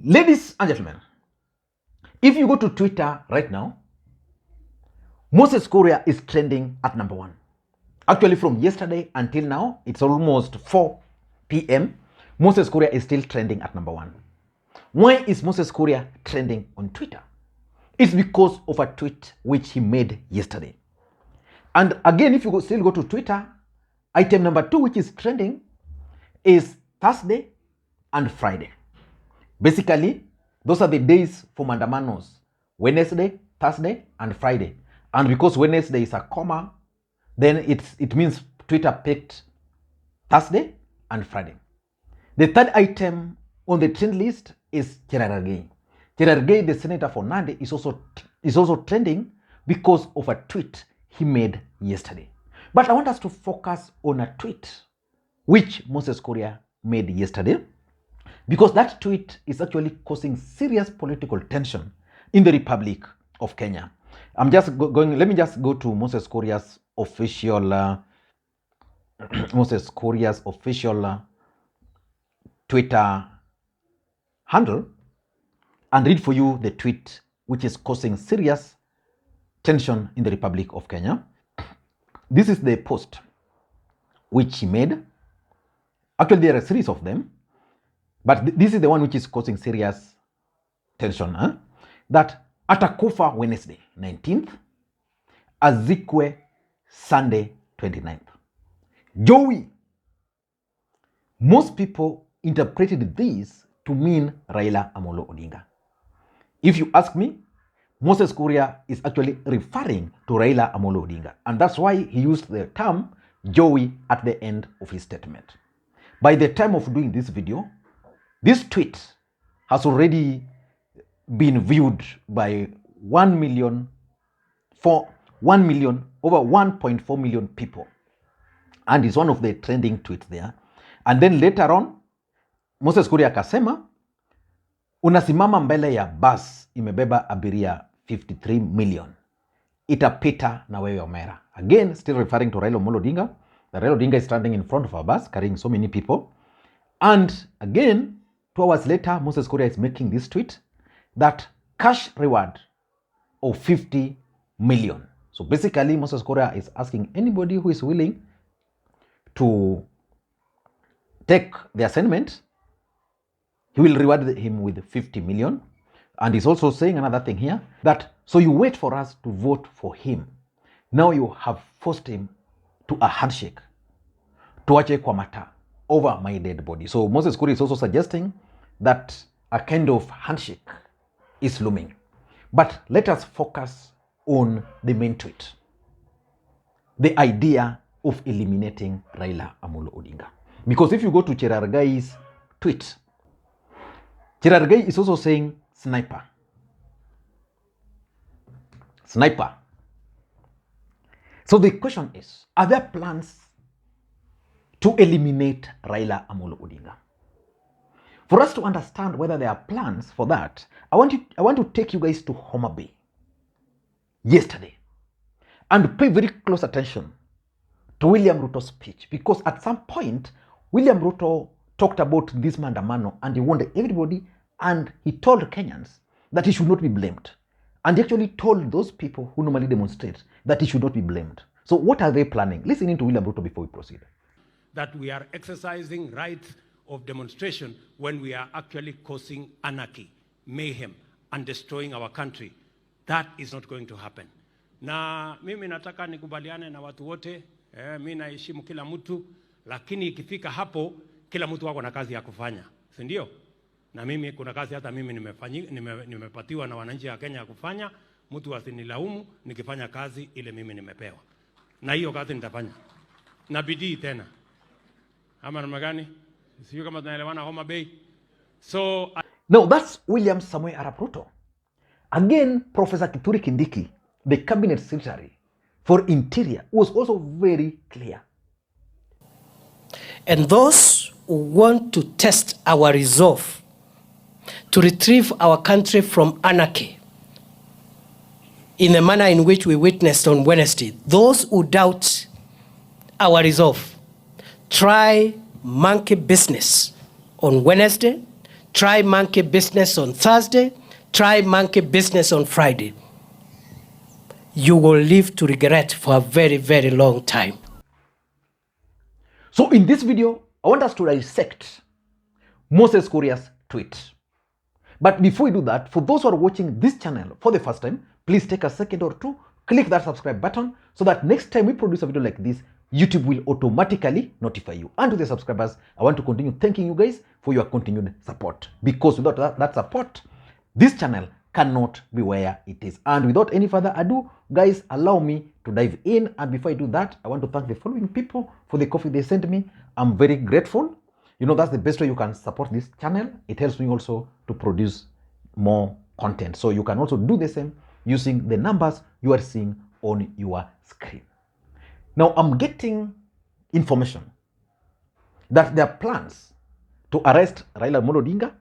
Ladies and gentlemen, if you go to Twitter right now, Moses Kuria is trending at number 1. Actually, from yesterday until now, it's almost 4 p.m. Moses Kuria is still trending at number 1. Why is Moses Kuria trending on Twitter? It's because of a tweet which he made yesterday. And again, if you still go to Twitter, item number 2, which is trending, is Thursday and Friday. Basically, those are the days for mandamanos: Wednesday, Thursday, and Friday. And because Wednesday is a comma, then it means Twitter picked Thursday and Friday. The third item on the trend list is Cherargei. Cherargei, the senator for Nandi, is also trending because of a tweet he made yesterday. But I want us to focus on a tweet which Moses Kuria made yesterday, because that tweet is actually causing serious political tension in the Republic of Kenya. Let me just go to Moses Kuria's official Twitter handle and read for you the tweet which is causing serious tension in the Republic of Kenya. This is the post which he made. Actually, there are a series of them, but this is the one which is causing serious tension. That atakufa Wednesday 19th, azikwe Sunday 29th. Joey. Most people interpreted this to mean Raila Amolo Odinga. If you ask me, Moses Kuria is actually referring to Raila Amolo Odinga, and that's why he used the term Joey at the end of his statement. By the time of doing this video, this tweet has already been viewed by over 1.4 million people, and is one of the trending tweets there. And then later on, Moses Kuria akasema, unasimama mbele ya bus imebeba abiria 53 million, itapita na wewe Omera. Again, still referring to Raila Amolo Odinga. The Raila Odinga is standing in front of a bus carrying so many people. And again, 2 hours later, Moses Kuria is making this tweet that cash reward of 50 million. So basically, Moses Kuria is asking anybody who is willing to take the assignment, he will reward him with 50 million. And he's also saying another thing here, that so you wait for us to vote for him. Now you have forced him to a handshake, tuache kwa mata, over my dead body. So Moses Kuria is also suggesting that a kind of handshake is looming. But let us focus on the main tweet, the idea of eliminating Raila Amolo Odinga. Because if you go to Cherargei's tweet, Cherargei is also saying sniper. Sniper. So the question is, are there plans to eliminate Raila Amolo Odinga? For us to understand whether there are plans for that, I want to take you guys to Homa Bay yesterday and pay very close attention to William Ruto's speech, because at some point William Ruto talked about this mandamano and he warned everybody, and he told Kenyans that he should not be blamed. And he actually told those people who normally demonstrate that he should not be blamed. So what are they planning? Listening to William Ruto before we proceed. That we are exercising rights of demonstration when we are actually causing anarchy, mayhem, and destroying our country. That is not going to happen. Na mimi nataka nikubaliane na watu wote, mimi naheshimu kila mtu, lakini ikifika hapo kila mtu wako na kazi ya kufanya, si ndio? Na mimi kuna kazi hata mimi nimepatiwa na wananchi wa Kenya ya kufanya. Mtu asinilaumu nikifanya kazi ile mimi nimepewa, na hiyo kazi nitafanya na bidii tena. Ama namna gani? Sio kama tunaelewana Homa Bay. So now that's William Samoei Arap Ruto. Again, Professor Kithure Kindiki, the cabinet secretary for Interior, was also very clear. And those who want to test our resolve to retrieve our country from anarchy in the manner in which we witnessed on Wednesday, those who doubt our resolve, try monkey business on Wednesday, try monkey business on Thursday, try monkey business on Friday. You will live to regret for a very, very long time. So in this video, I want us to dissect Moses Kuria's tweet. But before we do that, for those who are watching this channel for the first time, please take a second or two, click that subscribe button so that next time we produce a video like this, YouTube will automatically notify you. And to the subscribers, I want to continue thanking you guys for your continued support. Because without that support, this channel cannot be where it is. And without any further ado, guys, allow me to dive in. And before I do that, I want to thank the following people for the coffee they sent me. I'm very grateful. You know, that's the best way you can support this channel. It helps me also to produce more content. So you can also do the same using the numbers you are seeing on your screen. Now, I'm getting information that there are plans to arrest Raila Odinga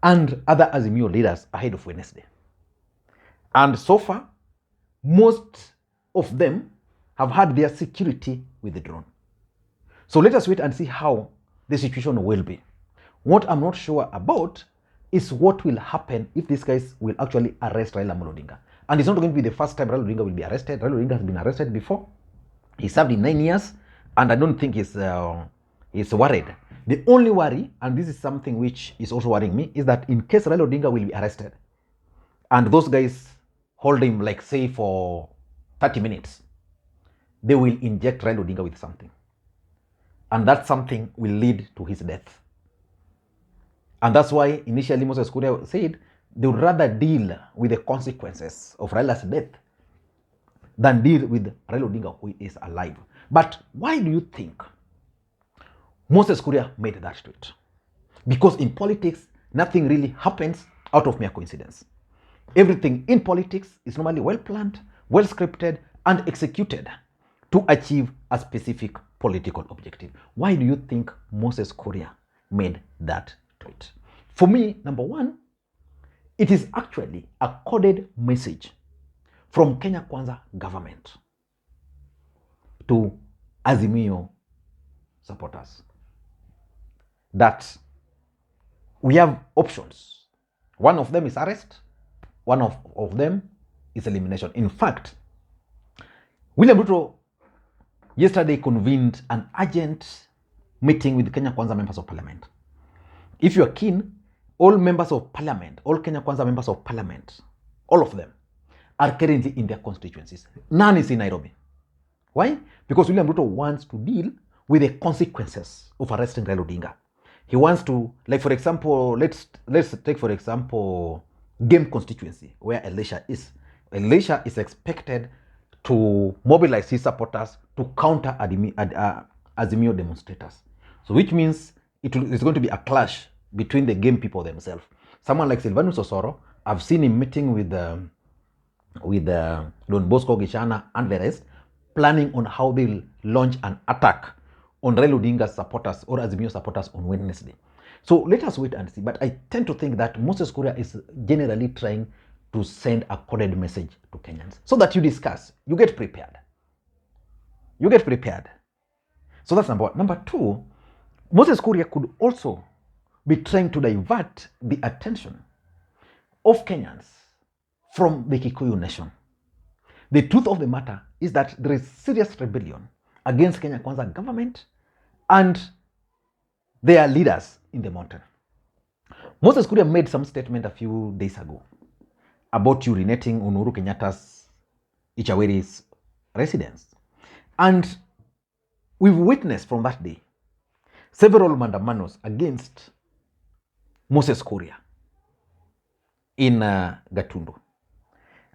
and other Azimio leaders ahead of Wednesday. And so far, most of them have had their security withdrawn. So let us wait and see how the situation will be. What I'm not sure about is what will happen if these guys will actually arrest Raila Odinga. And it's not going to be the first time Raila Odinga will be arrested. Raila Odinga has been arrested before. He served in 9 years, and I don't think he's worried. The only worry, and this is something which is also worrying me, is that in case Raila Odinga will be arrested, and those guys hold him, like, say, for 30 minutes, they will inject Raila Odinga with something. And that something will lead to his death. And that's why initially Moses Kuria said they would rather deal with the consequences of Raila's death than deal with Raila Odinga, who is alive. But why do you think Moses Kuria made that tweet? Because in politics, nothing really happens out of mere coincidence. Everything in politics is normally well planned, well scripted, and executed to achieve a specific political objective. Why do you think Moses Kuria made that tweet? For me, number one, it is actually a coded message from Kenya Kwanza government to Azimio supporters that we have options. One of them is arrest. One of them is elimination. In fact, William Ruto yesterday convened an urgent meeting with Kenya Kwanza members of parliament. If you are keen, all members of parliament, all Kenya Kwanza members of parliament, all of them are currently in their constituencies. None is in Nairobi. Why? Because William Ruto wants to deal with the consequences of arresting Raila Odinga. He wants to, like, for example, let's take, for example, Game constituency, where Elisha is. Elisha is expected to mobilize his supporters to counter Azimio demonstrators. So which means it's going to be a clash between the Game people themselves. Someone like Silvanus Osoro, I've seen him meeting with Don Bosco Gishana and the rest, planning on how they'll launch an attack on Raila Odinga's supporters or Azimio supporters on Wednesday. So let us wait and see. But I tend to think that Moses Kuria is generally trying to send a coded message to Kenyans so that you discuss, you get prepared. You get prepared. So that's number one. Number two, Moses Kuria could also be trying to divert the attention of Kenyans from the Kikuyu nation. The truth of the matter is that there is serious rebellion against Kenya Kwanza government and their leaders in the mountain. Moses Kuria made some statement a few days ago about urinating on Uhuru Kenyatta's Ichaweri's residence. And we've witnessed from that day several mandamanos against Moses Kuria in Gatundu.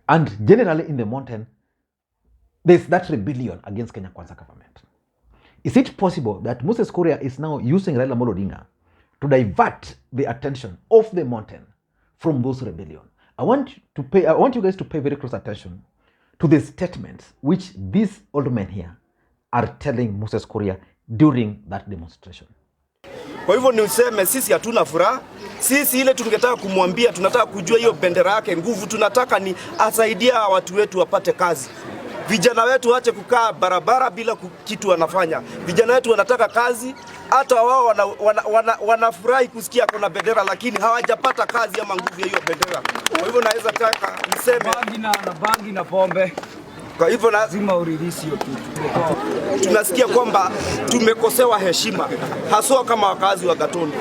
And generally in the mountain, there's that rebellion against Kenya Kwanza government. Is it possible that Moses Kuria is now using Raila Odinga to divert the attention of the mountain from those rebellion? I want you guys to pay very close attention to the statements which these old men here are telling Moses Kuria during that demonstration. Kwa hivyo niseme sisi hatuna furaha. Sisi ile tungetaka kumwambia, tunataka kujua hiyo bendera yake nguvu, tunataka ni asaidia watu wetu wapate kazi. Vijana wetu waache kukaa barabara bila kitu wanafanya. Vijana wetu wanataka kazi, hata wao wanafurahi kusikia kuna bendera, lakini hawajapata kazi ama nguvu ya hiyo bendera. Kwa hivyo naweza taka niseme bangi na pombe. Kwa hivyo lazima urilisi hiyo kitu. Tunasikia kwamba tumekosewa heshima, haswa kama wakazi wa Gatundu.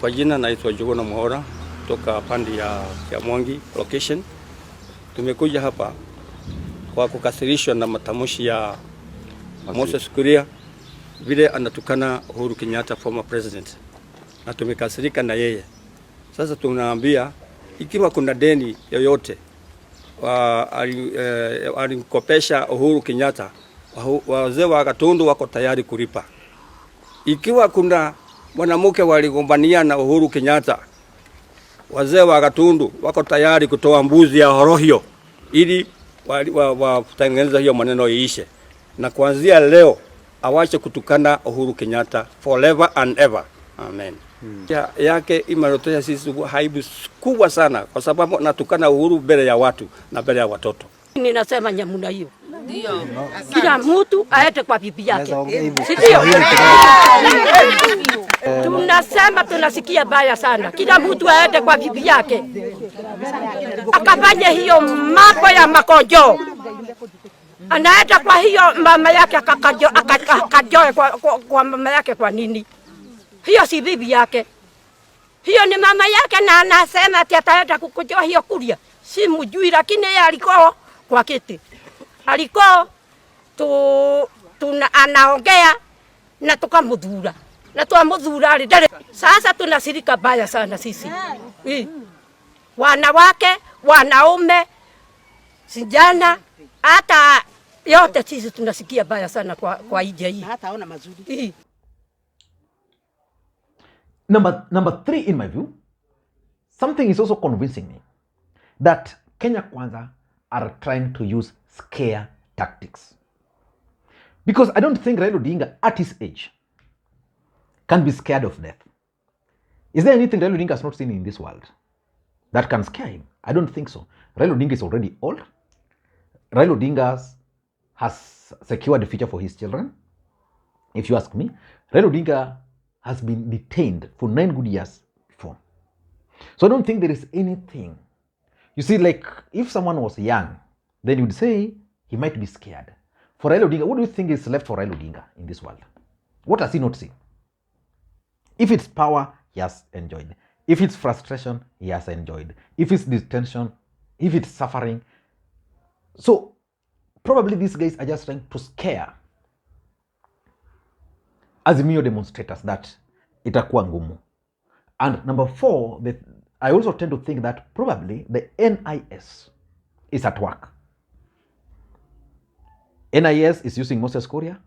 Kwa jina naitwa Jogona Muhora kutoka pande ya Mwangi location. Tumekuja hapa kwa kukasirishwa na matamshi ya Moses Kuria vile anatukana Uhuru Kenyatta, former president, na tumekasirika na yeye. Sasa tunaambia ikiwa kuna deni yoyote alimkopesha Uhuru Kenyatta, wazee wa Gatundu wako tayari kulipa. Ikiwa kuna mwanamke waligombania na Uhuru Kenyatta, wazee wa Gatundu wako tayari kutoa mbuzi ya horohio ili watengeneza hiyo maneno iishe. Na kuanzia leo awache kutukana Uhuru Kenyatta forever and ever. Amen. Yake imerotea sisi haibu kubwa sana kwa sababu natukana Uhuru mbele ya watu na mbele ya watoto. Ninasema nyamuna hiyo. Ndio. Kila mtu aende kwa bibi yake. Ndio. Tunasema tunasikia baya sana. Kila mtu aende kwa bibi yake. Akafanye hiyo mambo ya makonjo. Anaenda kwa hiyo mama yake akajoe kwa mama yake kwa nini? Hiyo si bibi yake. Hiyo ni mama yake na anasema ati ataenda kukujoa hiyo Kuria. Si mjui, lakini yeye alikuwa kwa kiti. Alikuwa anaongea na tukamudhura. Na tuamudhura alidare. Sasa tunasirika baya sana sisi. Wanawake, wanaume, sijana, hata yote sisi tunasikia baya sana kwa ije hii. Hata ona mazuri. Number 3 in my view, something is also convincing me that Kenya Kwanza are trying to use scare tactics. Because I don't think Raila Odinga at his age can be scared of death. Is there anything Raila Odinga has not seen in this world that can scare him? I don't think so. Raila Odinga is already old. Raila Odinga has secured the future for his children. If you ask me, Raila Odinga has been detained for 9 good years before. So I don't think there is anything. You see, like if someone was young, then you'd say he might be scared. For Raila Odinga, what do you think is left for Raila Odinga in this world? What has he not seen? If it's power, he has enjoyed. If it's frustration, he has enjoyed. If it's detention, if it's suffering. So probably these guys are just trying to scare Azimio demonstrators that itakuwa ngumu. And number 4, I also tend to think that probably the NIS is at work. NIS is using Moses Kuria.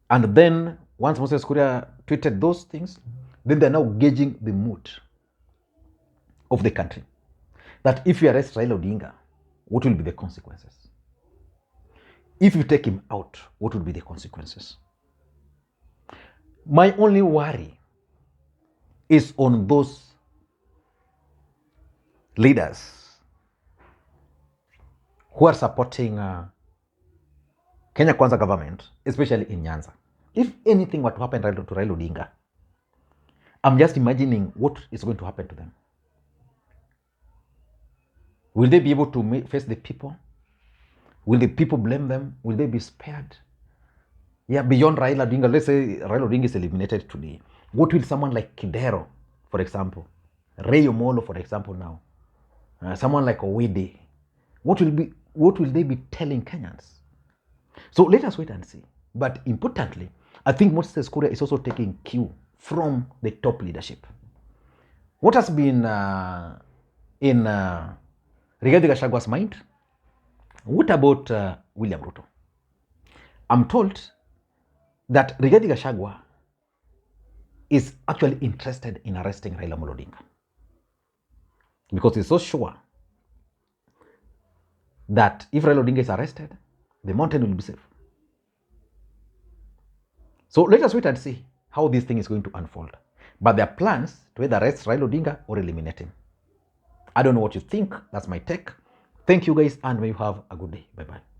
And then once Moses Kuria tweeted those things, then they're now gauging the mood of the country. That if you arrest Raila Odinga, what will be the consequences? If you take him out, what will be the consequences? My only worry is on those leaders who are supporting Kenya Kwanza government, especially in Nyanza. If anything were to happen to Raila Odinga, I'm just imagining what is going to happen to them. Will they be able to face the people? Will the people blame them? Will they be spared? Yeah, beyond Raila Odinga, let's say Raila Odinga is eliminated today. What will someone like Kidero, for example, Ray Omolo, for example, now, someone like Owede, what will they be telling Kenyans? So let us wait and see. But importantly, I think Moses Kuria is also taking cue from the top leadership. What has been in Rigathi Gachagwa's mind? What about William Ruto? I'm told that Rigathi Gachagua is actually interested in arresting Raila Odinga because he's so sure that if Raila Odinga is arrested, the mountain will be safe. So let us wait and see how this thing is going to unfold. But there are plans to either arrest Raila Odinga or eliminate him. I don't know what you think. That's my take. Thank you guys and may you have a good day. Bye bye.